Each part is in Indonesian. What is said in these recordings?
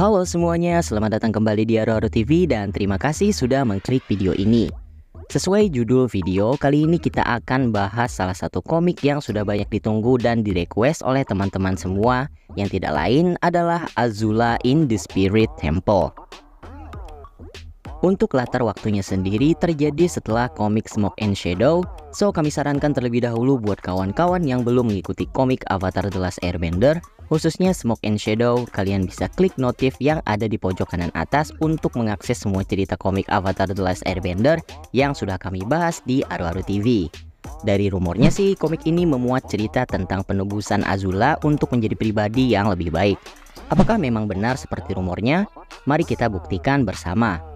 Halo semuanya, selamat datang kembali di Aroro TV dan terima kasih sudah mengklik video ini. Sesuai judul video, kali ini kita akan bahas salah satu komik yang sudah banyak ditunggu dan direquest oleh teman-teman semua, yang tidak lain adalah Azula in the Spirit Temple. Untuk latar waktunya sendiri terjadi setelah komik Smoke and Shadow, so kami sarankan terlebih dahulu buat kawan-kawan yang belum mengikuti komik Avatar The Last Airbender, khususnya Smoke and Shadow, kalian bisa klik notif yang ada di pojok kanan atas untuk mengakses semua cerita komik Avatar The Last Airbender yang sudah kami bahas di Aroro TV. Dari rumornya sih, komik ini memuat cerita tentang penebusan Azula untuk menjadi pribadi yang lebih baik. Apakah memang benar seperti rumornya? Mari kita buktikan bersama.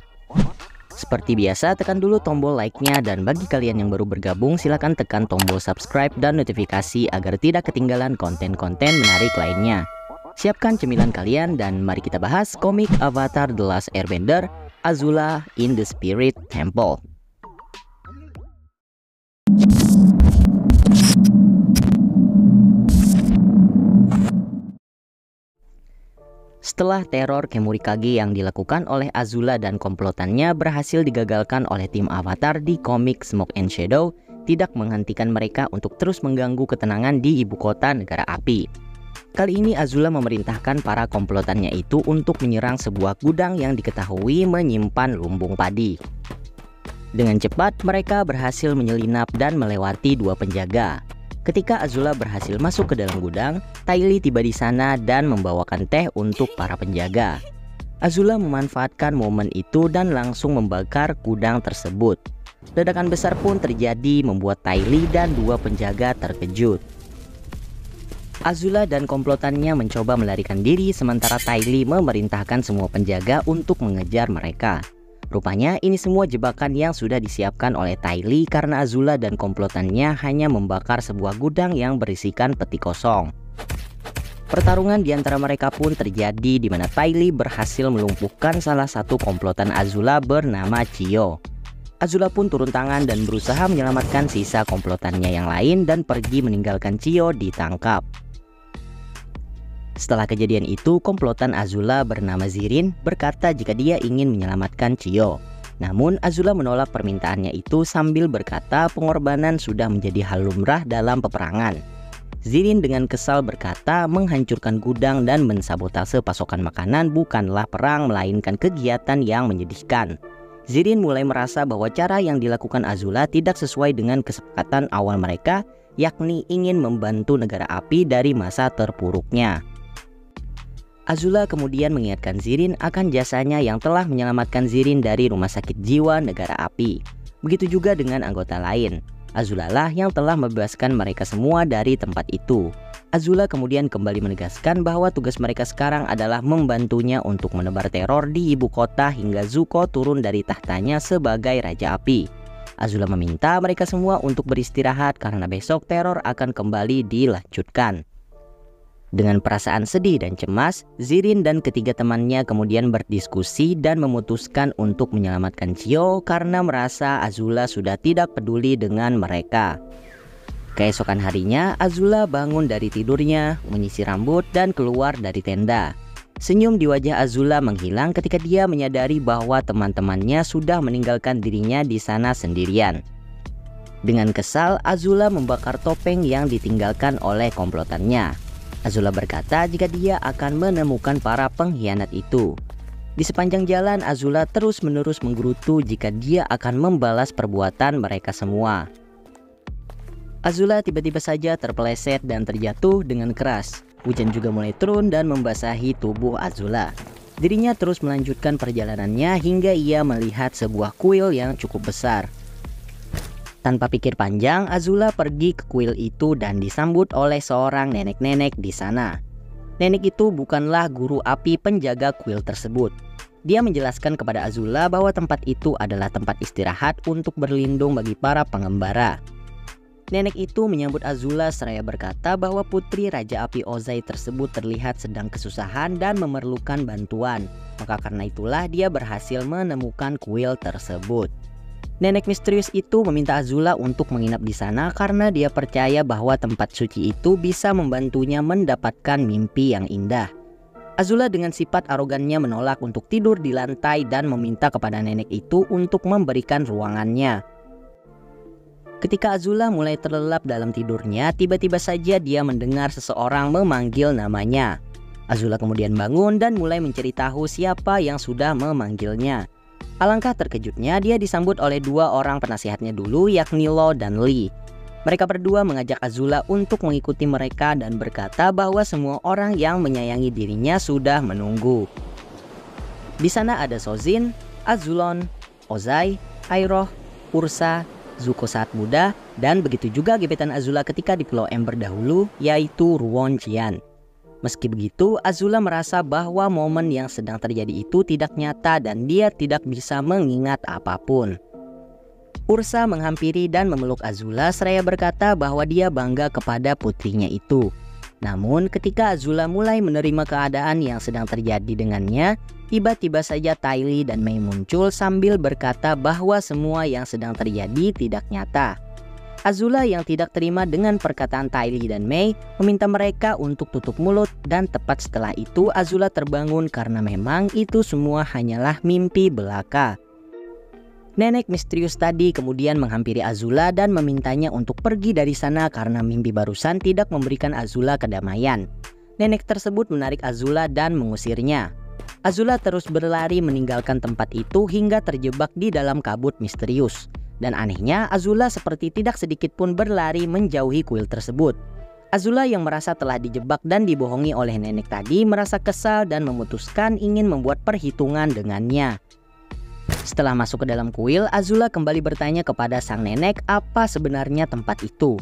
Seperti biasa, tekan dulu tombol like-nya, dan bagi kalian yang baru bergabung silahkan tekan tombol subscribe dan notifikasi agar tidak ketinggalan konten-konten menarik lainnya. Siapkan cemilan kalian dan mari kita bahas komik Avatar The Last Airbender, Azula in the Spirit Temple. Setelah teror Kemurikage yang dilakukan oleh Azula dan komplotannya berhasil digagalkan oleh tim Avatar di komik Smoke and Shadow, tidak menghentikan mereka untuk terus mengganggu ketenangan di ibu kota negara api. Kali ini Azula memerintahkan para komplotannya itu untuk menyerang sebuah gudang yang diketahui menyimpan lumbung padi. Dengan cepat mereka berhasil menyelinap dan melewati dua penjaga. Ketika Azula berhasil masuk ke dalam gudang, Ty Lee tiba di sana dan membawakan teh untuk para penjaga. Azula memanfaatkan momen itu dan langsung membakar gudang tersebut. Ledakan besar pun terjadi membuat Ty Lee dan dua penjaga terkejut. Azula dan komplotannya mencoba melarikan diri sementara Ty Lee memerintahkan semua penjaga untuk mengejar mereka. Rupanya ini semua jebakan yang sudah disiapkan oleh Ty Lee karena Azula dan komplotannya hanya membakar sebuah gudang yang berisikan peti kosong. Pertarungan di antara mereka pun terjadi di mana Ty Lee berhasil melumpuhkan salah satu komplotan Azula bernama Chiyo. Azula pun turun tangan dan berusaha menyelamatkan sisa komplotannya yang lain dan pergi meninggalkan Chiyo ditangkap. Setelah kejadian itu, komplotan Azula bernama Zirin berkata jika dia ingin menyelamatkan Chiyo. Namun Azula menolak permintaannya itu sambil berkata pengorbanan sudah menjadi hal lumrah dalam peperangan. Zirin dengan kesal berkata menghancurkan gudang dan mensabotase pasokan makanan bukanlah perang melainkan kegiatan yang menyedihkan. Zirin mulai merasa bahwa cara yang dilakukan Azula tidak sesuai dengan kesepakatan awal mereka, yakni ingin membantu negara api dari masa terpuruknya. Azula kemudian mengingatkan Zirin akan jasanya yang telah menyelamatkan Zirin dari rumah sakit jiwa negara api. Begitu juga dengan anggota lain. Azula lah yang telah membebaskan mereka semua dari tempat itu. Azula kemudian kembali menegaskan bahwa tugas mereka sekarang adalah membantunya untuk menebar teror di ibu kota hingga Zuko turun dari tahtanya sebagai Raja Api. Azula meminta mereka semua untuk beristirahat karena besok teror akan kembali dilanjutkan. Dengan perasaan sedih dan cemas, Zirin dan ketiga temannya kemudian berdiskusi dan memutuskan untuk menyelamatkan Chiyo karena merasa Azula sudah tidak peduli dengan mereka. Keesokan harinya, Azula bangun dari tidurnya, menyisir rambut dan keluar dari tenda. Senyum di wajah Azula menghilang ketika dia menyadari bahwa teman-temannya sudah meninggalkan dirinya di sana sendirian. Dengan kesal, Azula membakar topeng yang ditinggalkan oleh komplotannya. Azula berkata jika dia akan menemukan para pengkhianat itu. Di sepanjang jalan, Azula terus-menerus menggerutu jika dia akan membalas perbuatan mereka semua. Azula tiba-tiba saja terpeleset dan terjatuh dengan keras. Hujan juga mulai turun dan membasahi tubuh Azula. Dirinya terus melanjutkan perjalanannya hingga ia melihat sebuah kuil yang cukup besar. Tanpa pikir panjang, Azula pergi ke kuil itu dan disambut oleh seorang nenek-nenek di sana. Nenek itu bukanlah guru api penjaga kuil tersebut. Dia menjelaskan kepada Azula bahwa tempat itu adalah tempat istirahat untuk berlindung bagi para pengembara. Nenek itu menyambut Azula seraya berkata bahwa putri Raja Api Ozai tersebut terlihat sedang kesusahan dan memerlukan bantuan. Maka karena itulah dia berhasil menemukan kuil tersebut. Nenek misterius itu meminta Azula untuk menginap di sana karena dia percaya bahwa tempat suci itu bisa membantunya mendapatkan mimpi yang indah. Azula dengan sifat arogannya menolak untuk tidur di lantai dan meminta kepada nenek itu untuk memberikan ruangannya. Ketika Azula mulai terlelap dalam tidurnya, tiba-tiba saja dia mendengar seseorang memanggil namanya. Azula kemudian bangun dan mulai mencari tahu siapa yang sudah memanggilnya. Alangkah terkejutnya dia disambut oleh dua orang penasihatnya dulu, yakni Lo dan Lee. Mereka berdua mengajak Azula untuk mengikuti mereka dan berkata bahwa semua orang yang menyayangi dirinya sudah menunggu. Di sana ada Sozin, Azulon, Ozai, Iroh, Ursa, Zuko saat muda, dan begitu juga gebetan Azula ketika di Pulau Ember dahulu, yaitu Ruon Jian. Meski begitu, Azula merasa bahwa momen yang sedang terjadi itu tidak nyata dan dia tidak bisa mengingat apapun. Ursa menghampiri dan memeluk Azula seraya berkata bahwa dia bangga kepada putrinya itu. Namun ketika Azula mulai menerima keadaan yang sedang terjadi dengannya, tiba-tiba saja Ty Lee dan Mei muncul sambil berkata bahwa semua yang sedang terjadi tidak nyata. Azula yang tidak terima dengan perkataan Ty Lee dan Mei meminta mereka untuk tutup mulut, dan tepat setelah itu Azula terbangun karena memang itu semua hanyalah mimpi belaka. Nenek misterius tadi kemudian menghampiri Azula dan memintanya untuk pergi dari sana karena mimpi barusan tidak memberikan Azula kedamaian. Nenek tersebut menarik Azula dan mengusirnya. Azula terus berlari meninggalkan tempat itu hingga terjebak di dalam kabut misterius. Dan anehnya Azula seperti tidak sedikit pun berlari menjauhi kuil tersebut. Azula yang merasa telah dijebak dan dibohongi oleh nenek tadi merasa kesal dan memutuskan ingin membuat perhitungan dengannya. Setelah masuk ke dalam kuil, Azula kembali bertanya kepada sang nenek apa sebenarnya tempat itu.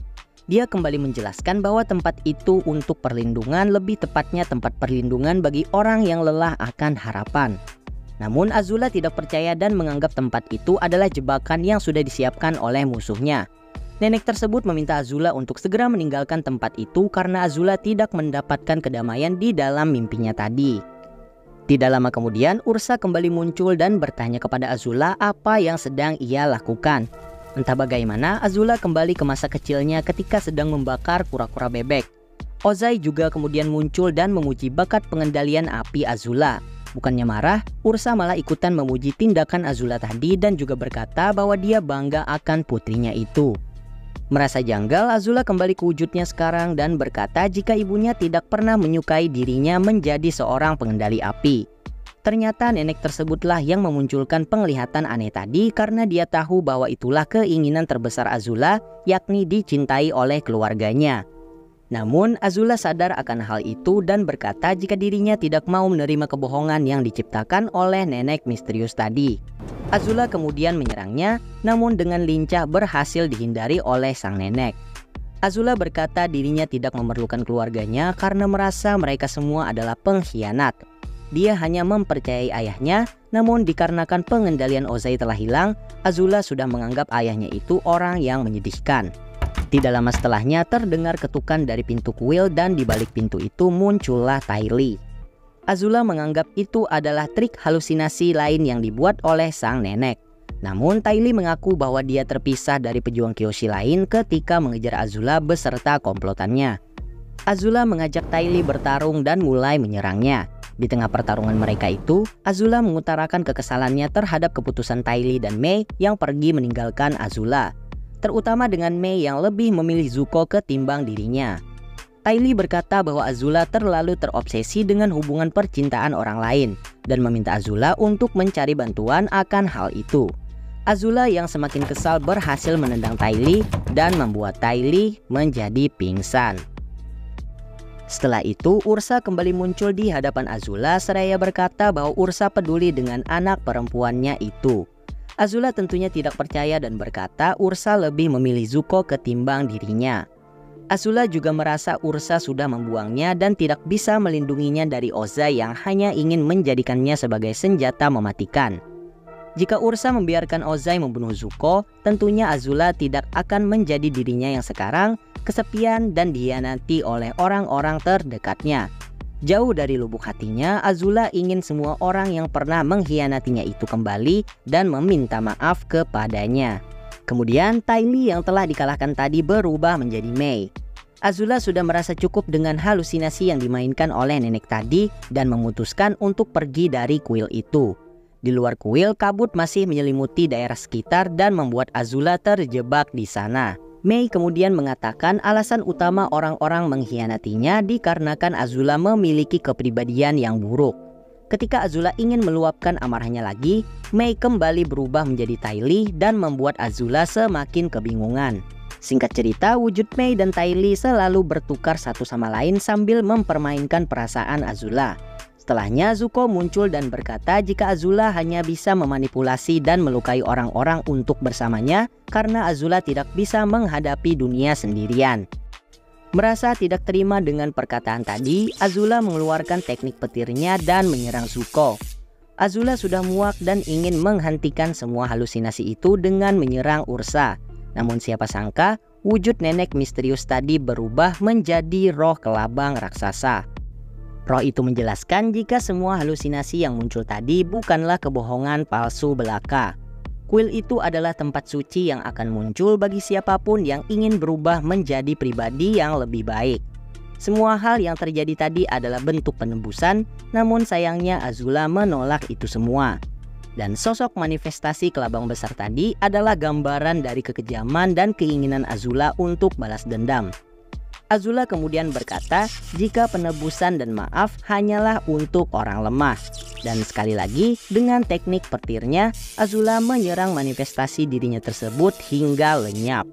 Dia kembali menjelaskan bahwa tempat itu untuk perlindungan, lebih tepatnya tempat perlindungan bagi orang yang lelah akan harapan. Namun Azula tidak percaya dan menganggap tempat itu adalah jebakan yang sudah disiapkan oleh musuhnya. Nenek tersebut meminta Azula untuk segera meninggalkan tempat itu karena Azula tidak mendapatkan kedamaian di dalam mimpinya tadi. Tidak lama kemudian Ursa kembali muncul dan bertanya kepada Azula apa yang sedang ia lakukan. Entah bagaimana Azula kembali ke masa kecilnya ketika sedang membakar kura-kura bebek. Ozai juga kemudian muncul dan memuji bakat pengendalian api Azula. Bukannya marah, Ursa malah ikutan memuji tindakan Azula tadi dan juga berkata bahwa dia bangga akan putrinya itu. Merasa janggal, Azula kembali ke wujudnya sekarang dan berkata jika ibunya tidak pernah menyukai dirinya menjadi seorang pengendali api. Ternyata nenek tersebutlah yang memunculkan penglihatan aneh tadi karena dia tahu bahwa itulah keinginan terbesar Azula, yakni dicintai oleh keluarganya. Namun Azula sadar akan hal itu dan berkata jika dirinya tidak mau menerima kebohongan yang diciptakan oleh nenek misterius tadi. Azula kemudian menyerangnya, namun dengan lincah berhasil dihindari oleh sang nenek. Azula berkata dirinya tidak memerlukan keluarganya karena merasa mereka semua adalah pengkhianat. Dia hanya mempercayai ayahnya, namun dikarenakan pengendalian Ozai telah hilang, Azula sudah menganggap ayahnya itu orang yang menyedihkan. Tidak lama setelahnya terdengar ketukan dari pintu kuil dan di balik pintu itu muncullah Ty Lee. Azula menganggap itu adalah trik halusinasi lain yang dibuat oleh sang nenek. Namun Ty Lee mengaku bahwa dia terpisah dari pejuang Kyoshi lain ketika mengejar Azula beserta komplotannya. Azula mengajak Ty Lee bertarung dan mulai menyerangnya. Di tengah pertarungan mereka itu, Azula mengutarakan kekesalannya terhadap keputusan Ty Lee dan Mei yang pergi meninggalkan Azula. Terutama dengan Mei yang lebih memilih Zuko ketimbang dirinya. Ty Lee berkata bahwa Azula terlalu terobsesi dengan hubungan percintaan orang lain dan meminta Azula untuk mencari bantuan akan hal itu. Azula yang semakin kesal berhasil menendang Ty Lee dan membuat Ty Lee menjadi pingsan. Setelah itu Ursa kembali muncul di hadapan Azula seraya berkata bahwa Ursa peduli dengan anak perempuannya itu. Azula tentunya tidak percaya dan berkata Ursa lebih memilih Zuko ketimbang dirinya. Azula juga merasa Ursa sudah membuangnya dan tidak bisa melindunginya dari Ozai yang hanya ingin menjadikannya sebagai senjata mematikan. Jika Ursa membiarkan Ozai membunuh Zuko, tentunya Azula tidak akan menjadi dirinya yang sekarang, kesepian dan dihianati oleh orang-orang terdekatnya. Jauh dari lubuk hatinya, Azula ingin semua orang yang pernah mengkhianatinya itu kembali dan meminta maaf kepadanya. Kemudian Ty Lee yang telah dikalahkan tadi berubah menjadi Mei. Azula sudah merasa cukup dengan halusinasi yang dimainkan oleh nenek tadi dan memutuskan untuk pergi dari kuil itu. Di luar kuil, kabut masih menyelimuti daerah sekitar dan membuat Azula terjebak di sana. Mei kemudian mengatakan alasan utama orang-orang mengkhianatinya dikarenakan Azula memiliki kepribadian yang buruk. Ketika Azula ingin meluapkan amarahnya lagi, Mei kembali berubah menjadi Tai Li dan membuat Azula semakin kebingungan. Singkat cerita, wujud Mei dan Tai Li selalu bertukar satu sama lain sambil mempermainkan perasaan Azula. Setelahnya, Zuko muncul dan berkata jika Azula hanya bisa memanipulasi dan melukai orang-orang untuk bersamanya karena Azula tidak bisa menghadapi dunia sendirian. Merasa tidak terima dengan perkataan tadi, Azula mengeluarkan teknik petirnya dan menyerang Zuko. Azula sudah muak dan ingin menghentikan semua halusinasi itu dengan menyerang Ursa. Namun siapa sangka, wujud nenek misterius tadi berubah menjadi roh kelabang raksasa. Roh itu menjelaskan jika semua halusinasi yang muncul tadi bukanlah kebohongan palsu belaka. Kuil itu adalah tempat suci yang akan muncul bagi siapapun yang ingin berubah menjadi pribadi yang lebih baik. Semua hal yang terjadi tadi adalah bentuk penebusan, namun sayangnya Azula menolak itu semua. Dan sosok manifestasi kelabang besar tadi adalah gambaran dari kekejaman dan keinginan Azula untuk balas dendam. Azula kemudian berkata jika penebusan dan maaf hanyalah untuk orang lemah. Dan sekali lagi dengan teknik petirnya, Azula menyerang manifestasi dirinya tersebut hingga lenyap.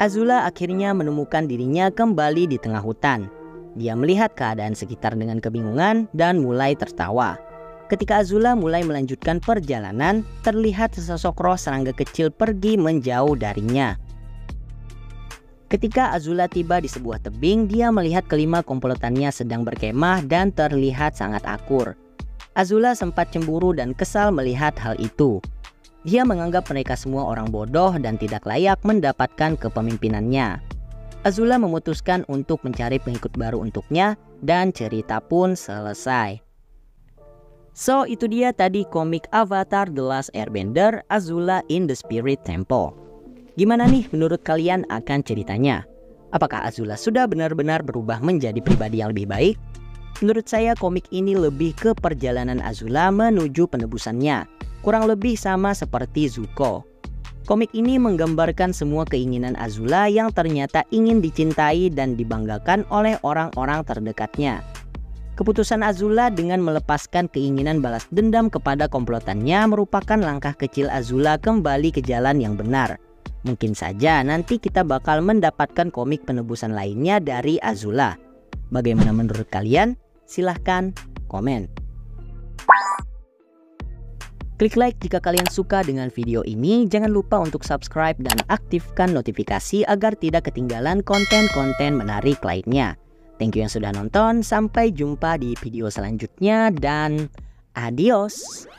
Azula akhirnya menemukan dirinya kembali di tengah hutan. Dia melihat keadaan sekitar dengan kebingungan dan mulai tertawa. Ketika Azula mulai melanjutkan perjalanan, terlihat sesosok roh serangga kecil pergi menjauh darinya. Ketika Azula tiba di sebuah tebing, dia melihat kelima komplotannya sedang berkemah dan terlihat sangat akur. Azula sempat cemburu dan kesal melihat hal itu. Dia menganggap mereka semua orang bodoh dan tidak layak mendapatkan kepemimpinannya. Azula memutuskan untuk mencari pengikut baru untuknya dan cerita pun selesai. So, itu dia tadi komik Avatar The Last Airbender, Azula in the Spirit Temple. Gimana nih menurut kalian akan ceritanya? Apakah Azula sudah benar-benar berubah menjadi pribadi yang lebih baik? Menurut saya komik ini lebih ke perjalanan Azula menuju penebusannya. Kurang lebih sama seperti Zuko. Komik ini menggambarkan semua keinginan Azula yang ternyata ingin dicintai dan dibanggakan oleh orang-orang terdekatnya. Keputusan Azula dengan melepaskan keinginan balas dendam kepada komplotannya merupakan langkah kecil Azula kembali ke jalan yang benar. Mungkin saja nanti kita bakal mendapatkan komik penebusan lainnya dari Azula. Bagaimana menurut kalian? Silahkan komen. Klik like jika kalian suka dengan video ini. Jangan lupa untuk subscribe dan aktifkan notifikasi agar tidak ketinggalan konten-konten menarik lainnya. Thank you yang sudah nonton, sampai jumpa di video selanjutnya dan adios.